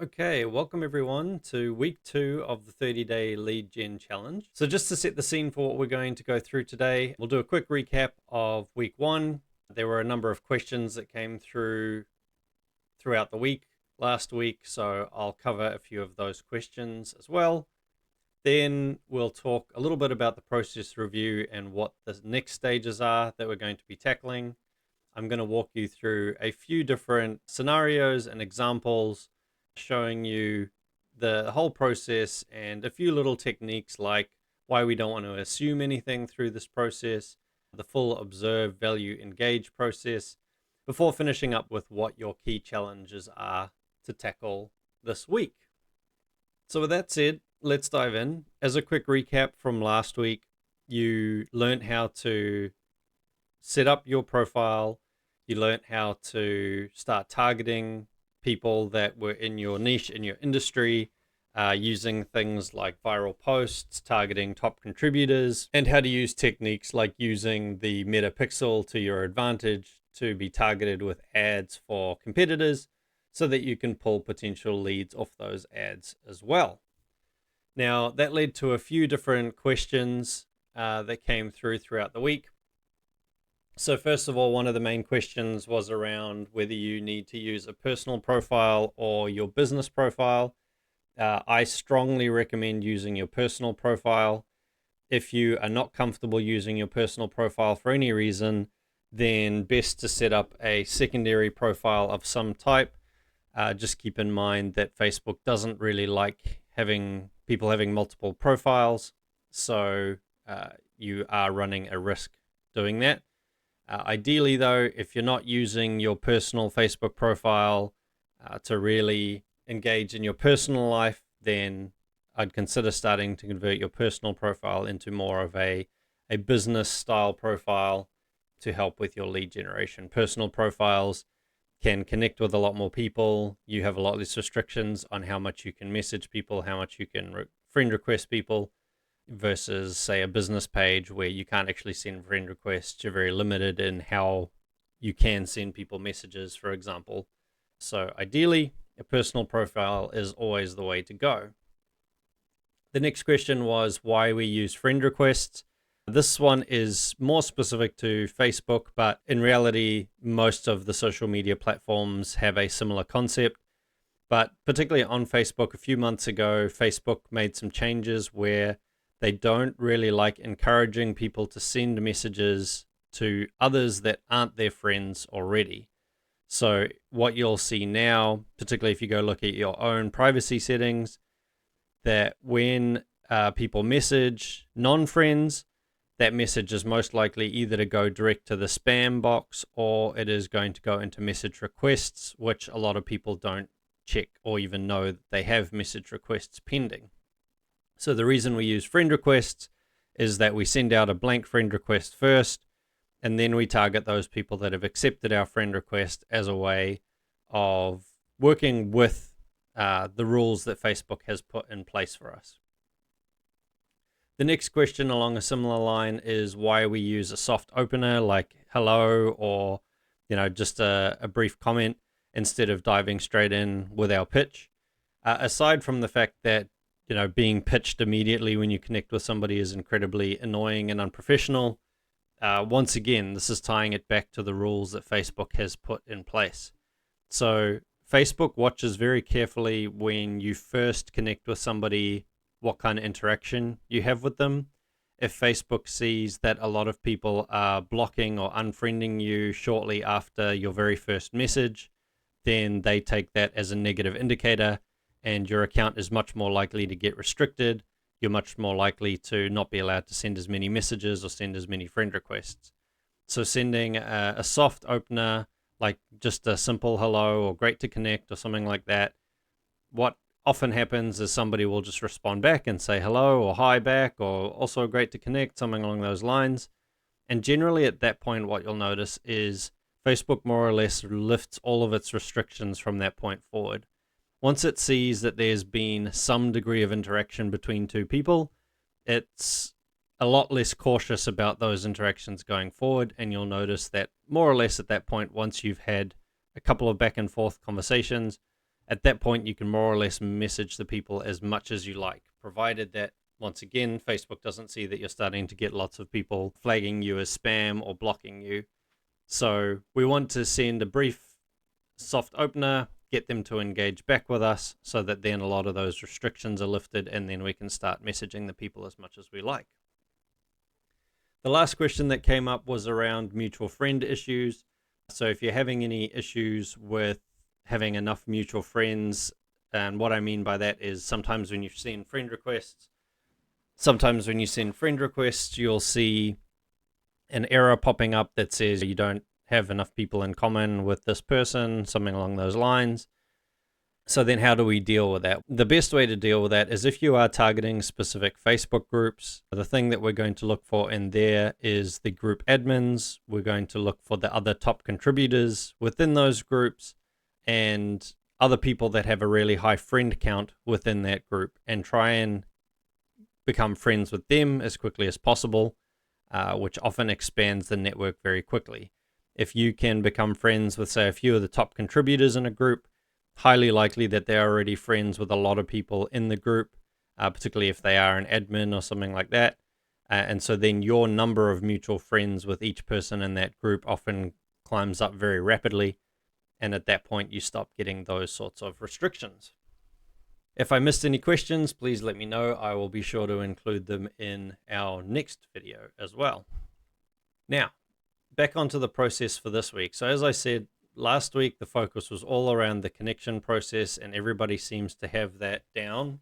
Okay, welcome everyone to week 2 of the 30-day lead gen challenge. So just to set the scene for what we're going to go through today, we'll do a quick recap of week 1. There were a number of questions that came throughout the week last week, so I'll cover a few of those questions as well. Then we'll talk a little bit about the process review and what the next stages are that we're going to be tackling. I'm going to walk you through a few different scenarios and examples showing you the whole process and a few little techniques like why we don't want to assume anything through this process, the full observe, value, engage process, before finishing up with what your key challenges are to tackle this week. So with that said, let's dive in. As a quick recap from last week, you learned how to set up your profile. You learned how to start targeting people that were in your niche, in your industry, using things like viral posts, targeting top contributors, and how to use techniques like using the meta pixel to your advantage to be targeted with ads for competitors so that you can pull potential leads off those ads as well. Now, that led to a few different questions that came throughout the week. So first of all, one of the main questions was around whether you need to use a personal profile or your business profile. I strongly recommend using your personal profile. If you are not comfortable using your personal profile for any reason, then best to set up a secondary profile of some type. Just keep in mind that Facebook doesn't really like having people having multiple profiles, so you are running a risk doing that. Ideally, though, if you're not using your personal Facebook profile to really engage in your personal life, then I'd consider starting to convert your personal profile into more of a business style profile to help with your lead generation. Personal profiles can connect with a lot more people. You have a lot less restrictions on how much you can message people, how much you can friend request people, versus say a business page where you can't actually send friend requests. You're very limited in how you can send people messages, for example. So ideally, a personal profile is always the way to go. The next question was why we use friend requests. This one is more specific to Facebook, but in reality, most of the social media platforms have a similar concept. But particularly on Facebook, a few months ago, Facebook made some changes where they don't really like encouraging people to send messages to others that aren't their friends already. So what you'll see now, particularly if you go look at your own privacy settings, that when people message non-friends, that message is most likely either to go direct to the spam box or it is going to go into message requests, which a lot of people don't check or even know that they have message requests pending. So the reason we use friend requests is that we send out a blank friend request first, and then we target those people that have accepted our friend request as a way of working with the rules that Facebook has put in place for us. The next question along a similar line is why we use a soft opener like hello or just a brief comment instead of diving straight in with our pitch. Aside from the fact that being pitched immediately when you connect with somebody is incredibly annoying and unprofessional. Once again, this is tying it back to the rules that Facebook has put in place. So Facebook watches very carefully when you first connect with somebody, what kind of interaction you have with them. If Facebook sees that a lot of people are blocking or unfriending you shortly after your very first message, then they take that as a negative indicator, and your account is much more likely to get restricted. You're much more likely to not be allowed to send as many messages or send as many friend requests. So sending a soft opener, like just a simple hello or great to connect or something like that, what often happens is somebody will just respond back and say hello or hi back or also great to connect, something along those lines. And generally at that point, what you'll notice is Facebook more or less lifts all of its restrictions from that point forward. Once it sees that there's been some degree of interaction between two people, it's a lot less cautious about those interactions going forward. And you'll notice that more or less at that point, once you've had a couple of back and forth conversations, At that point, you can more or less message the people as much as you like, provided that, once again, Facebook doesn't see that you're starting to get lots of people flagging you as spam or blocking you. So we want to send a brief soft opener, get them to engage back with us so that then a lot of those restrictions are lifted, and then we can start messaging the people as much as we like. The last question that came up was around mutual friend issues. So if you're having any issues with having enough mutual friends, and what I mean by that is sometimes when you send friend requests, you'll see an error popping up that says you don't have enough people in common with this person, something along those lines. So then how do we deal with that? The best way to deal with that is if you are targeting specific Facebook groups, the thing that we're going to look for in there is the group admins. We're going to look for the other top contributors within those groups and other people that have a really high friend count within that group, and try and become friends with them as quickly as possible, which often expands the network very quickly. If you can become friends with, say, a few of the top contributors in a group, highly likely that they're already friends with a lot of people in the group, particularly if they are an admin or something like that. And so then your number of mutual friends with each person in that group often climbs up very rapidly. And at that point, you stop getting those sorts of restrictions. If I missed any questions, please let me know. I will be sure to include them in our next video as well. Now, back onto the process for this week. So as I said, last week, the focus was all around the connection process, and everybody seems to have that down.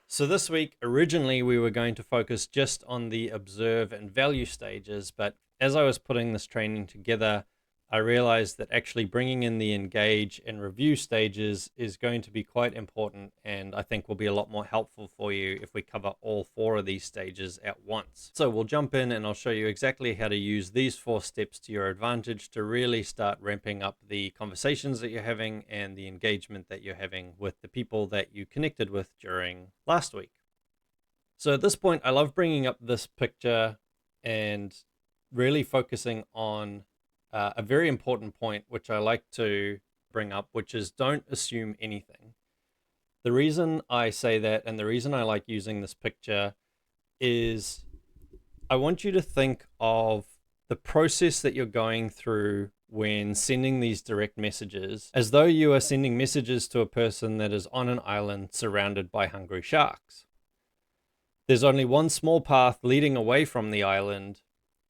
So this week, originally, we were going to focus just on the observe and value stages, but as I was putting this training together, I realized that actually bringing in the engage and review stages is going to be quite important, and I think will be a lot more helpful for you if we cover all 4 of these stages at once. So we'll jump in and I'll show you exactly how to use these 4 steps to your advantage to really start ramping up the conversations that you're having and the engagement that you're having with the people that you connected with during last week. So at this point, I love bringing up this picture and really focusing on a very important point, which I like to bring up, which is don't assume anything. The reason I say that, and the reason I like using this picture, is I want you to think of the process that you're going through when sending these direct messages as though you are sending messages to a person that is on an island surrounded by hungry sharks. There's only one small path leading away from the island,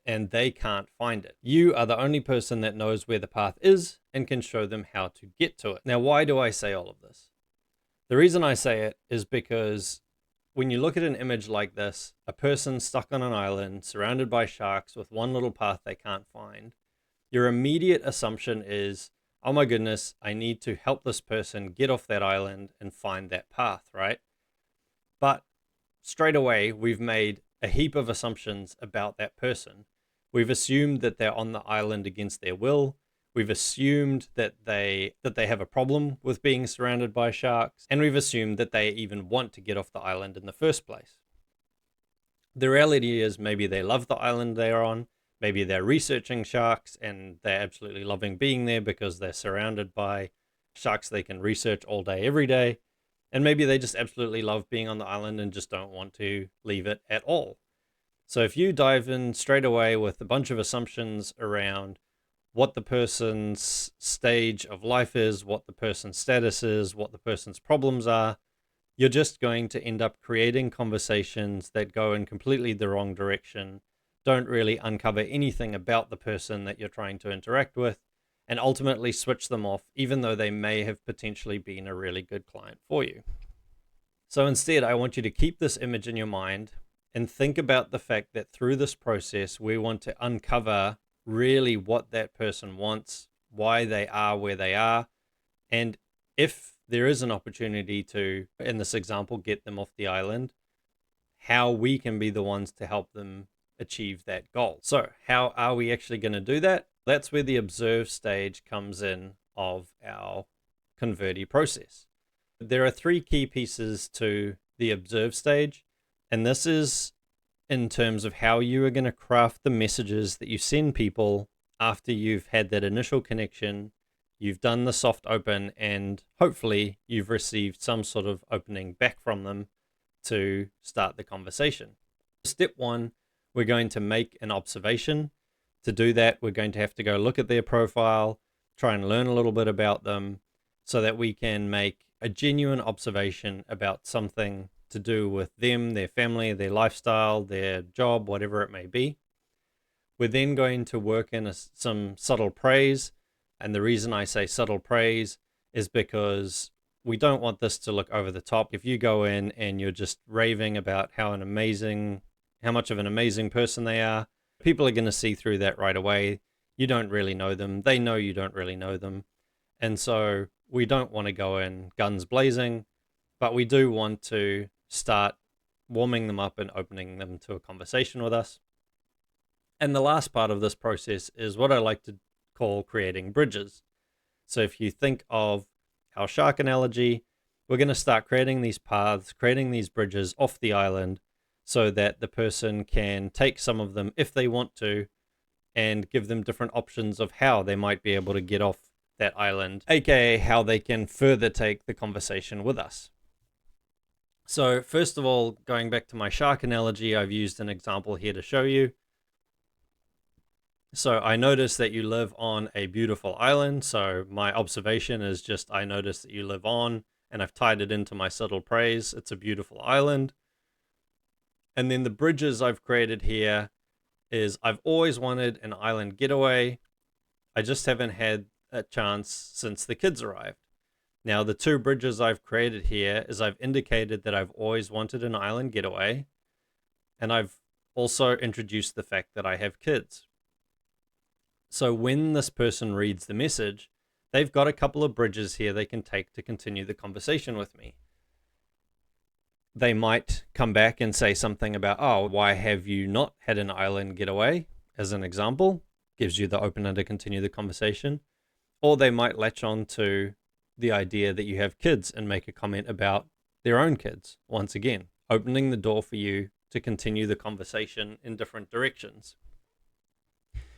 and they can't find it. You are the only person that knows where the path is and can show them how to get to it. Now, why do I say all of this? The reason I say it is because when you look at an image like this, a person stuck on an island surrounded by sharks with one little path they can't find, your immediate assumption is, oh my goodness, I need to help this person get off that island and find that path, right? But straight away, we've made a heap of assumptions about that person. We've assumed that they're on the island against their will. We've assumed that they have a problem with being surrounded by sharks, and we've assumed that they even want to get off the island in the first place. The reality is maybe they love the island they're on. Maybe they're researching sharks and they're absolutely loving being there because they're surrounded by sharks they can research all day, every day. And maybe they just absolutely love being on the island and just don't want to leave it at all. So if you dive in straight away with a bunch of assumptions around what the person's stage of life is, what the person's status is, what the person's problems are, you're just going to end up creating conversations that go in completely the wrong direction, don't really uncover anything about the person that you're trying to interact with, and ultimately switch them off, even though they may have potentially been a really good client for you. So instead, I want you to keep this image in your mind and think about the fact that through this process, we want to uncover really what that person wants, why they are where they are, and if there is an opportunity to, in this example, get them off the island, how we can be the ones to help them achieve that goal. So how are we actually going to do that? That's where the observe stage comes in of our Converti process. There are 3 key pieces to the observe stage. And this is in terms of how you are going to craft the messages that you send people after you've had that initial connection you've done the soft open, and hopefully you've received some sort of opening back from them to start the conversation. Step one, we're going to make an observation. To do that, we're going to have to go look at their profile, try and learn a little bit about them so that we can make a genuine observation about something to do with them, their family, their lifestyle, their job, whatever it may be. We're then going to work in some subtle praise. And the reason I say subtle praise is because we don't want this to look over the top. If you go in and you're just raving about how much of an amazing person they are, people are going to see through that right away. You don't really know them. They know you don't really know them. And so we don't want to go in guns blazing, but we do want to start warming them up and opening them to a conversation with us. And the last part of this process is what I like to call creating bridges. So if you think of our shark analogy, we're going to start creating these paths, creating these bridges off the island so that the person can take some of them if they want to and give them different options of how they might be able to get off that island, aka how they can further take the conversation with us. So first of all, going back to my shark analogy, I've used an example here to show you. So I noticed that you live on a beautiful island. So my observation is just, I noticed that you live on, and I've tied it into my subtle praise. It's a beautiful island. And then the bridges I've created here is I've always wanted an island getaway. I just haven't had a chance since the kids arrived. Now, the two bridges I've created here is I've indicated that I've always wanted an island getaway. And I've also introduced the fact that I have kids. So when this person reads the message, they've got a couple of bridges here they can take to continue the conversation with me. They might come back and say something about, oh, why have you not had an island getaway? As an example, gives you the opener to continue the conversation. Or they might latch on to the idea that you have kids and make a comment about their own kids. Once again, opening the door for you to continue the conversation in different directions.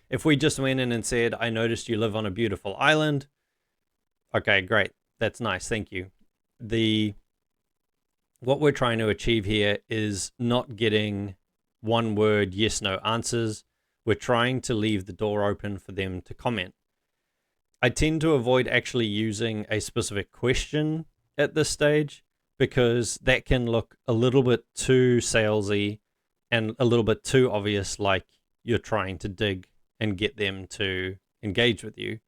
If we just went in and said, I noticed you live on a beautiful island. Okay, great. That's nice. Thank you. What we're trying to achieve here is not getting one word yes, no answers. We're trying to leave the door open for them to comment. I tend to avoid actually using a specific question at this stage because that can look a little bit too salesy and a little bit too obvious, like you're trying to dig and get them to engage with you.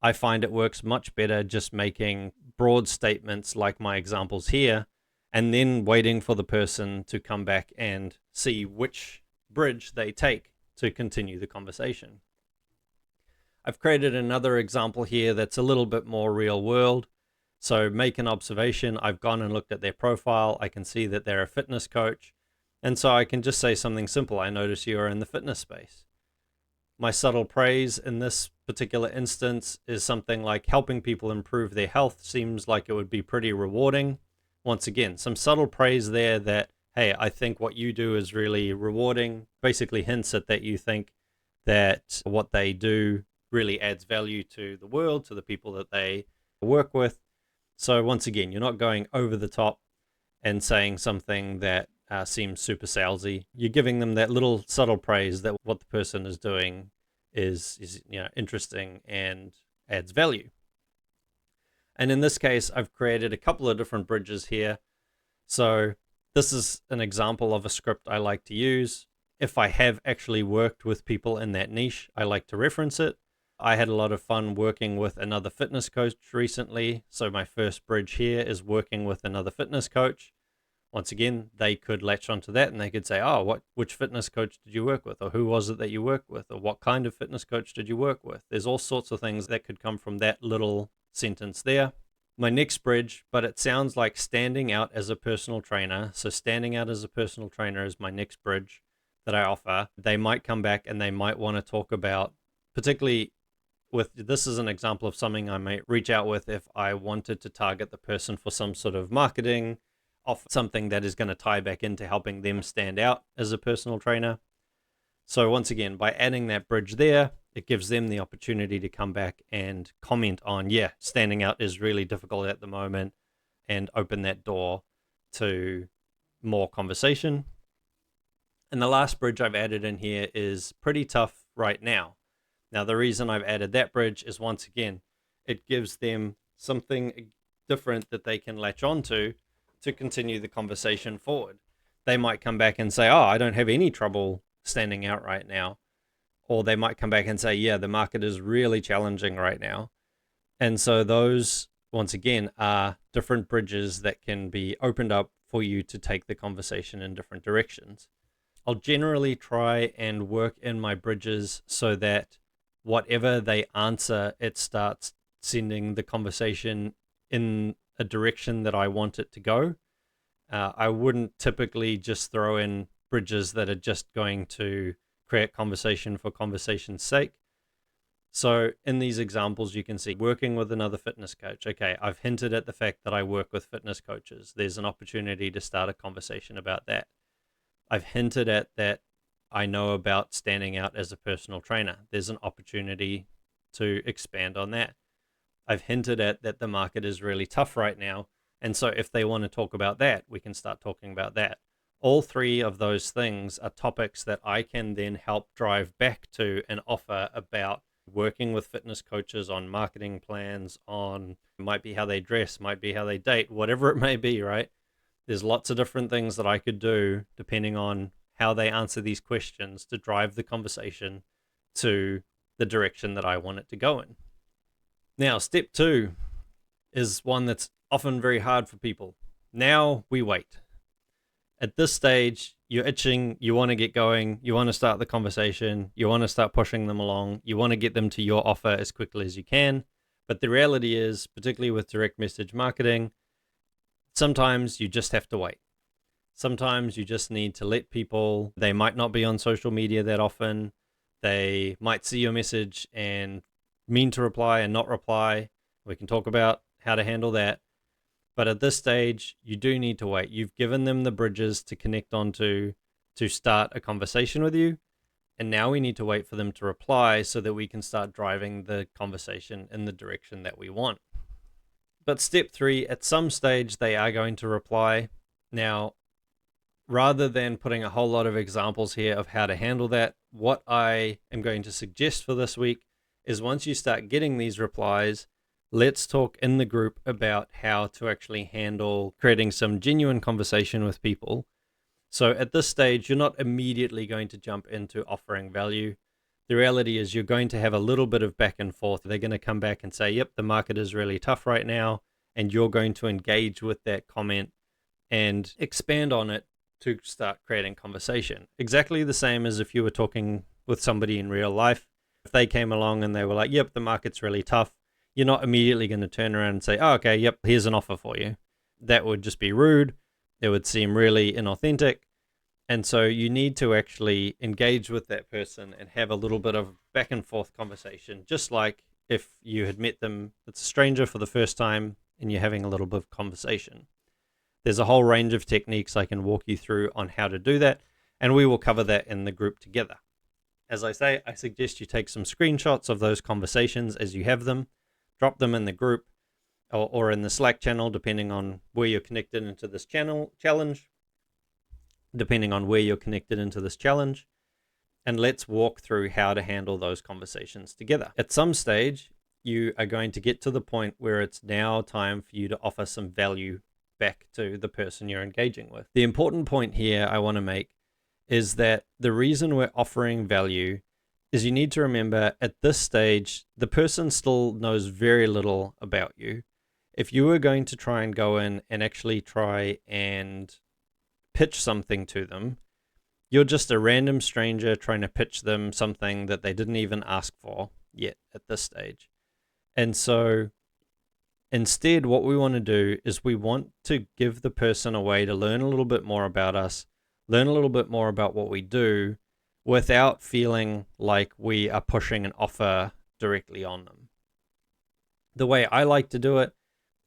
I find it works much better just making broad statements like my examples here, and then waiting for the person to come back and see which bridge they take to continue the conversation. I've created another example here that's a little bit more real world. So make an observation. I've gone and looked at their profile. I can see that they're a fitness coach. And so I can just say something simple. I notice you are in the fitness space. My subtle praise in this particular instance is something like helping people improve their health seems like it would be pretty rewarding. Once again, some subtle praise there that, hey, I think what you do is really rewarding. Basically hints at that you think that what they do really adds value to the world, to the people that they work with. So once again, you're not going over the top and saying something that seems super salesy. You're giving them that little subtle praise that what the person is doing is interesting and adds value. And in this case, I've created a couple of different bridges here. So this is an example of a script I like to use. If I have actually worked with people in that niche, I like to reference it. I had a lot of fun working with another fitness coach recently. So my first bridge here is working with another fitness coach. Once again, they could latch onto that and they could say, oh, which fitness coach did you work with? Or who was it that you worked with? Or what kind of fitness coach did you work with? There's all sorts of things that could come from that little sentence there. My next bridge, but it sounds like standing out as a personal trainer. So standing out as a personal trainer is my next bridge that I offer. They might come back and they might want to talk about, particularly this is an example of something I might reach out with if I wanted to target the person for some sort of marketing, off something that is going to tie back into helping them stand out as a personal trainer. So once again, by adding that bridge there, it gives them the opportunity to come back and comment on, yeah, standing out is really difficult at the moment, and open that door to more conversation. And the last bridge I've added in here is pretty tough right now. Now, the reason I've added that bridge is, once again, it gives them something different that they can latch onto to continue the conversation forward. They might come back and say, oh, I don't have any trouble standing out right now. Or they might come back and say, yeah, the market is really challenging right now. And so those, once again, are different bridges that can be opened up for you to take the conversation in different directions. I'll generally try and work in my bridges so that whatever they answer, it starts sending the conversation in a direction that I want it to go. I wouldn't typically just throw in bridges that are just going to create conversation for conversation's sake. So in these examples, you can see working with another fitness coach. Okay, I've hinted at the fact that I work with fitness coaches. There's an opportunity to start a conversation about that. I've hinted at that I know about standing out as a personal trainer. There's an opportunity to expand on that. I've hinted at that the market is really tough right now. And so if they want to talk about that, we can start talking about that. All three of those things are topics that I can then help drive back to and offer about working with fitness coaches on marketing plans, on might be how they dress, might be how they date, whatever it may be, right? There's lots of different things that I could do depending on how they answer these questions to drive the conversation to the direction that I want it to go in. Now, step 2 is one that's often very hard for people. Now we wait. At this stage, you're itching, you want to get going, you want to start the conversation, you want to start pushing them along, you want to get them to your offer as quickly as you can. But the reality is, particularly with direct message marketing, sometimes you just have to wait. Sometimes you just need to let people, they might not be on social media that often. They might see your message and mean to reply and not reply. We can talk about how to handle that. But at this stage, you do need to wait. You've given them the bridges to connect onto to start a conversation with you. And now we need to wait for them to reply so that we can start driving the conversation in the direction that we want. But step 3, at some stage, they are going to reply. Now, rather than putting a whole lot of examples here of how to handle that, what I am going to suggest for this week is, once you start getting these replies, let's talk in the group about how to actually handle creating some genuine conversation with people. So at this stage, you're not immediately going to jump into offering value. The reality is you're going to have a little bit of back and forth. They're going to come back and say, yep, the market is really tough right now. And you're going to engage with that comment and expand on it to start creating conversation. Exactly the same as if you were talking with somebody in real life. If they came along and they were like, yep, the market's really tough, you're not immediately going to turn around and say, oh, okay, yep, here's an offer for you. That would just be rude. It would seem really inauthentic. And so you need to actually engage with that person and have a little bit of back and forth conversation, just like if you had met them, it's a stranger for the first time and you're having a little bit of conversation. There's a whole range of techniques I can walk you through on how to do that, and we will cover that in the group together. As I say, I suggest you take some screenshots of those conversations as you have them, drop them in the group or in the Slack channel, depending on where you're connected into this challenge. And let's walk through how to handle those conversations together. At some stage, you are going to get to the point where it's now time for you to offer some value back to the person you're engaging with. The important point here I want to make is that the reason we're offering value is you need to remember, at this stage, the person still knows very little about you. If you were going to try and go in and actually try and pitch something to them, you're just a random stranger trying to pitch them something that they didn't even ask for yet at this stage. And so instead, what we want to do is we want to give the person a way to learn a little bit more about us, learn a little bit more about what we do, without feeling like we are pushing an offer directly on them. The way I like to do it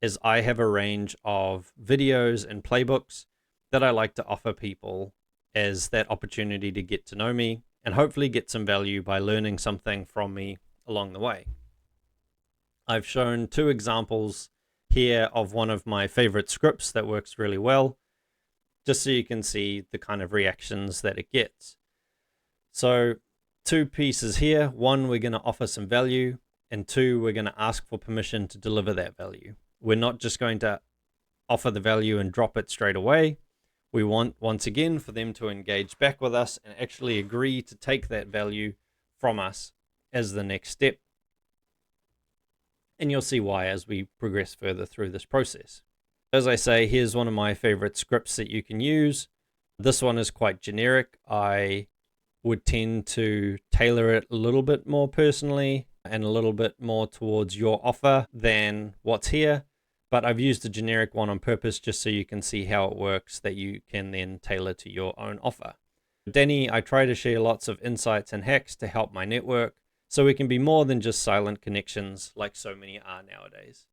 is I have a range of videos and playbooks that I like to offer people as that opportunity to get to know me and hopefully get some value by learning something from me along the way. I've shown 2 examples here of one of my favorite scripts that works really well, just so you can see the kind of reactions that it gets. So 2 pieces here. 1, we're going to offer some value, and 2, we're going to ask for permission to deliver that value. We're not just going to offer the value and drop it straight away. We want, once again, for them to engage back with us and actually agree to take that value from us as the next step. And you'll see why as we progress further through this process. As I say, here's one of my favorite scripts that you can use. This one is quite generic. I would tend to tailor it a little bit more personally and a little bit more towards your offer than what's here. But I've used a generic one on purpose just so you can see how it works, that you can then tailor to your own offer. Danny, I try to share lots of insights and hacks to help my network so we can be more than just silent connections like so many are nowadays.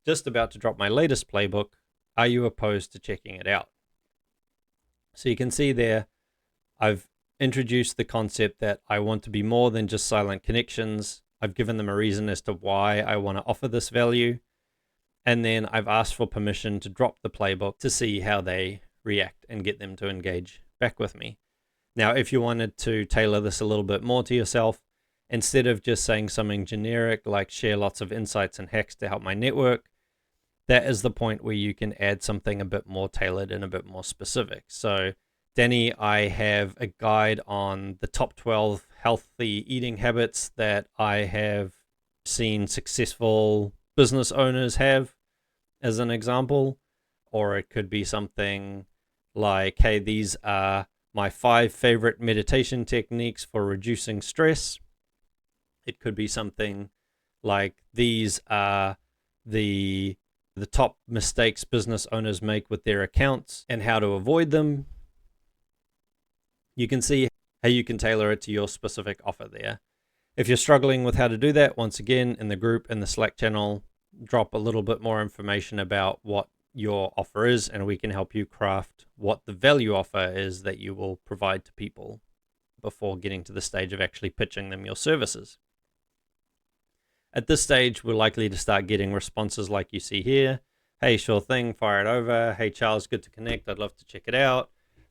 Just about to drop my latest playbook. Are you opposed to checking it out? So you can see there, I've introduced the concept that I want to be more than just silent connections. I've given them a reason as to why I want to offer this value. And then I've asked for permission to drop the playbook to see how they react and get them to engage back with me. Now, if you wanted to tailor this a little bit more to yourself, instead of just saying something generic like share lots of insights and hacks to help my network, that is the point where you can add something a bit more tailored and a bit more specific. So, Danny, I have a guide on the top 12 healthy eating habits that I have seen successful business owners have, as an example. Or it could be something like, hey, these are my 5 favorite meditation techniques for reducing stress. It could be something like, these are the top mistakes business owners make with their accounts and how to avoid them. You can see how you can tailor it to your specific offer there. If you're struggling with how to do that, once again, in the group, in the Slack channel, drop a little bit more information about what your offer is, and we can help you craft what the value offer is that you will provide to people before getting to the stage of actually pitching them your services. At this stage, we're likely to start getting responses like you see here. Hey, sure thing, fire it over. Hey, Charles, good to connect. I'd love to check it out.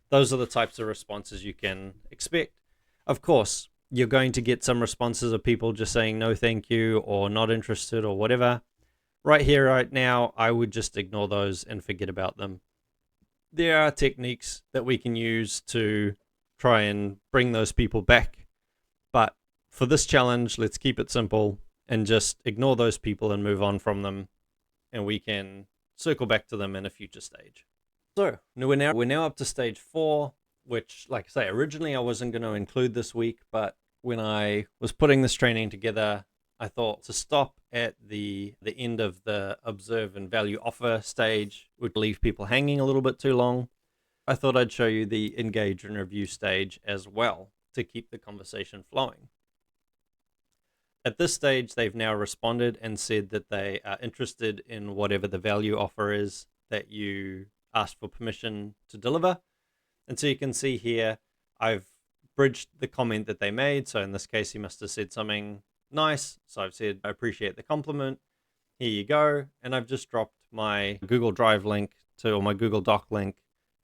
Those are the types of responses you can expect. Of course, you're going to get some responses of people just saying no thank you or not interested or whatever. Right here, right now, I would just ignore those and forget about them. There are techniques that we can use to try and bring those people back. But for this challenge, let's keep it simple and just ignore those people and move on from them. And we can circle back to them in a future stage. So we're now up to stage 4, which, like I say, originally I wasn't going to include this week, but when I was putting this training together, I thought to stop at the end of the observe and value offer stage would leave people hanging a little bit too long. I thought I'd show you the engage and review stage as well to keep the conversation flowing. At this stage, they've now responded and said that they are interested in whatever the value offer is that you asked for permission to deliver. And so you can see here, I've bridged the comment that they made. So in this case, he must have said something nice. So I've said, I appreciate the compliment. Here you go. And I've just dropped my Google Drive link or my Google Doc link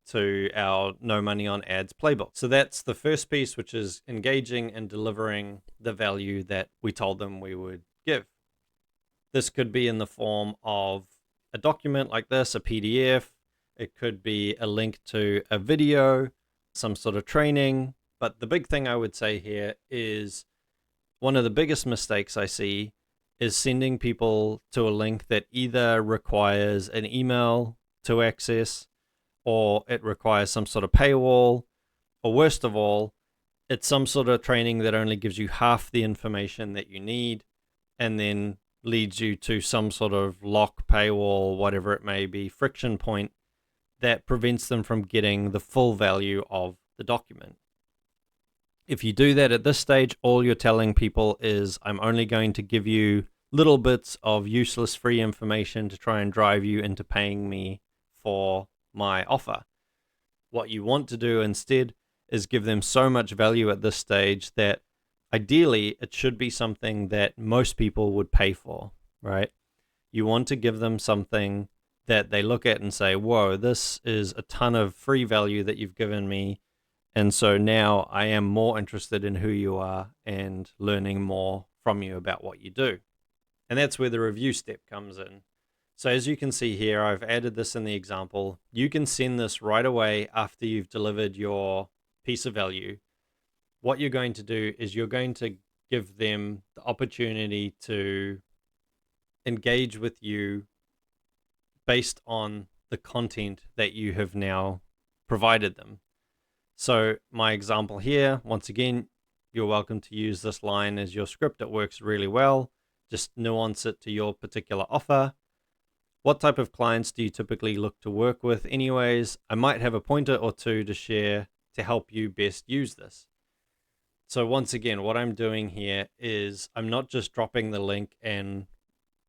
to our No Money on Ads playbook. So that's the first piece, which is engaging and delivering the value that we told them we would give. This could be in the form of a document like this, a PDF. It could be a link to a video, some sort of training. But the big thing I would say here is one of the biggest mistakes I see is sending people to a link that either requires an email to access, or it requires some sort of paywall, or worst of all, it's some sort of training that only gives you half the information that you need and then leads you to some sort of lock, paywall, whatever it may be, friction point that prevents them from getting the full value of the document. If you do that at this stage, all you're telling people is, I'm only going to give you little bits of useless free information to try and drive you into paying me for my offer. What you want to do instead is give them so much value at this stage that ideally it should be something that most people would pay for, right? You want to give them something that they look at and say, whoa, this is a ton of free value that you've given me. And so now I am more interested in who you are and learning more from you about what you do. And that's where the review step comes in. So as you can see here, I've added this in the example. You can send this right away after you've delivered your piece of value. What you're going to do is you're going to give them the opportunity to engage with you based on the content that you have now provided them. So my example here, once again, you're welcome to use this line as your script. It works really well. Just nuance it to your particular offer. What type of clients do you typically look to work with anyways? I might have a pointer or two to share to help you best use this. So once again, what I'm doing here is I'm not just dropping the link and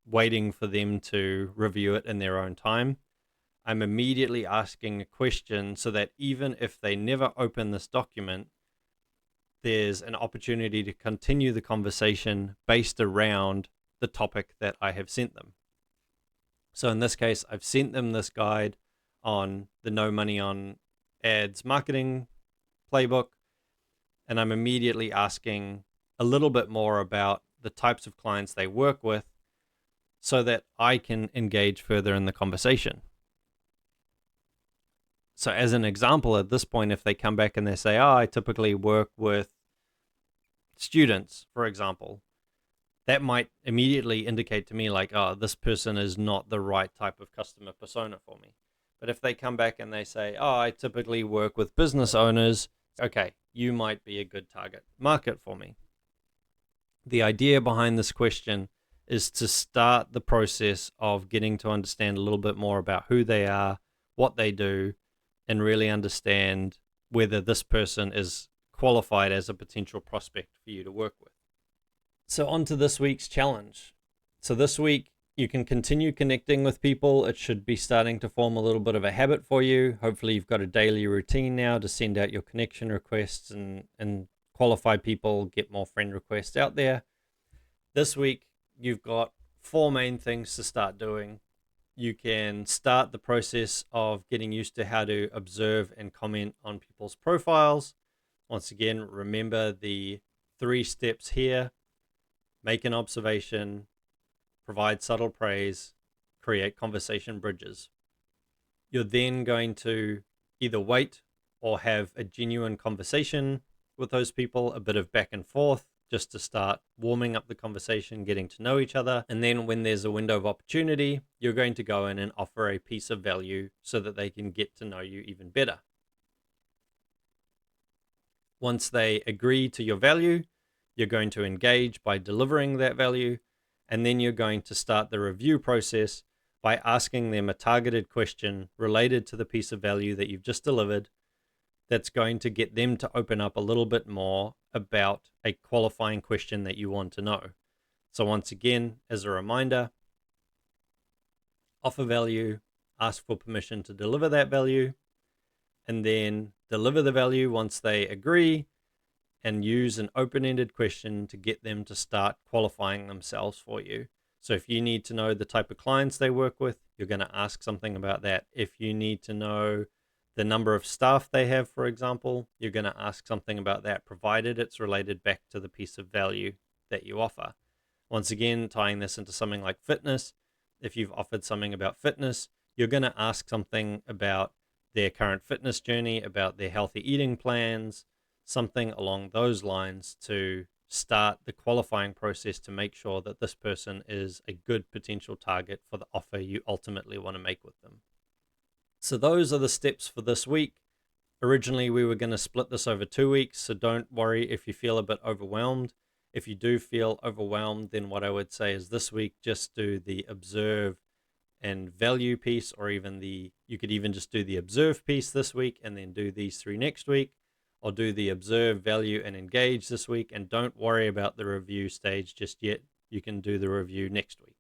waiting for them to review it in their own time. I'm immediately asking a question so that even if they never open this document, there's an opportunity to continue the conversation based around the topic that I have sent them. So in this case, I've sent them this guide on the No Money on Ads marketing playbook, and I'm immediately asking a little bit more about the types of clients they work with so that I can engage further in the conversation. So as an example, at this point, if they come back and they say, oh, I typically work with students, for example, that might immediately indicate to me like, oh, this person is not the right type of customer persona for me. But if they come back and they say, oh, I typically work with business owners, okay, you might be a good target market for me. The idea behind this question is to start the process of getting to understand a little bit more about who they are, what they do, and really understand whether this person is qualified as a potential prospect for you to work with. So on to this week's challenge. So this week, you can continue connecting with people. It should be starting to form a little bit of a habit for you. Hopefully you've got a daily routine now to send out your connection requests and qualify people, get more friend requests out there. This week, you've got 4 main things to start doing. You can start the process of getting used to how to observe and comment on people's profiles. Once again, remember the 3 steps here. Make an observation, provide subtle praise, create conversation bridges. You're then going to either wait or have a genuine conversation with those people, a bit of back and forth, just to start warming up the conversation, getting to know each other. And then when there's a window of opportunity, you're going to go in and offer a piece of value so that they can get to know you even better. Once they agree to your value, you're going to engage by delivering that value, and then you're going to start the review process by asking them a targeted question related to the piece of value that you've just delivered that's going to get them to open up a little bit more about a qualifying question that you want to know. So once again, as a reminder, offer value, ask for permission to deliver that value, and then deliver the value once they agree, and use an open-ended question to get them to start qualifying themselves for you. So if you need to know the type of clients they work with, you're going to ask something about that. If you need to know the number of staff they have, for example, you're going to ask something about that, provided it's related back to the piece of value that you offer. Once again, tying this into something like fitness, if you've offered something about fitness, you're going to ask something about their current fitness journey, about their healthy eating plans, something along those lines to start the qualifying process to make sure that this person is a good potential target for the offer you ultimately want to make with them. So those are the steps for this week. Originally, we were going to split this over 2 weeks, so don't worry if you feel a bit overwhelmed. If you do feel overwhelmed, then what I would say is this week, just do the observe and value piece, or even you could even just do the observe piece this week and then do these 3 next week. Or do the observe, value, and engage this week, and don't worry about the review stage just yet. You can do the review next week.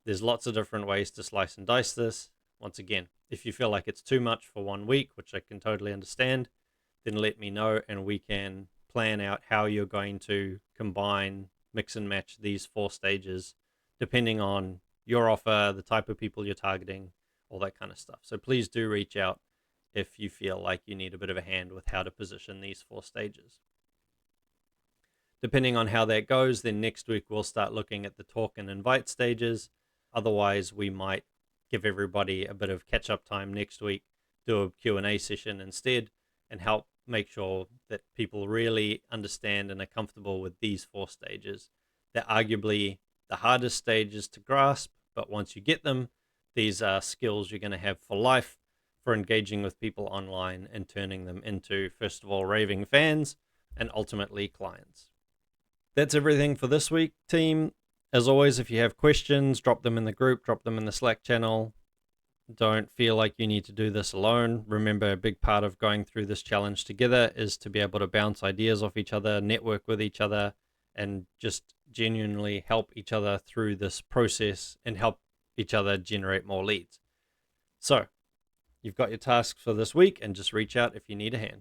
There's lots of different ways to slice and dice this. Once again, if you feel like it's too much for 1 week, which I can totally understand, then let me know and we can plan out how you're going to combine, mix and match these 4 stages depending on your offer, the type of people you're targeting, all that kind of stuff. So please do reach out if you feel like you need a bit of a hand with how to position these 4 stages. Depending on how that goes, then next week we'll start looking at the talk and invite stages. Otherwise, we might give everybody a bit of catch-up time next week, do a Q&A session instead, and help make sure that people really understand and are comfortable with these 4 stages. They're arguably the hardest stages to grasp, but once you get them, these are skills you're going to have for life for engaging with people online and turning them into, first of all, raving fans and ultimately clients. That's everything for this week, team. As always, if you have questions, drop them in the group, drop them in the Slack channel. Don't feel like you need to do this alone. Remember, a big part of going through this challenge together is to be able to bounce ideas off each other, network with each other, and just genuinely help each other through this process and help each other generate more leads. So you've got your tasks for this week, and just reach out if you need a hand.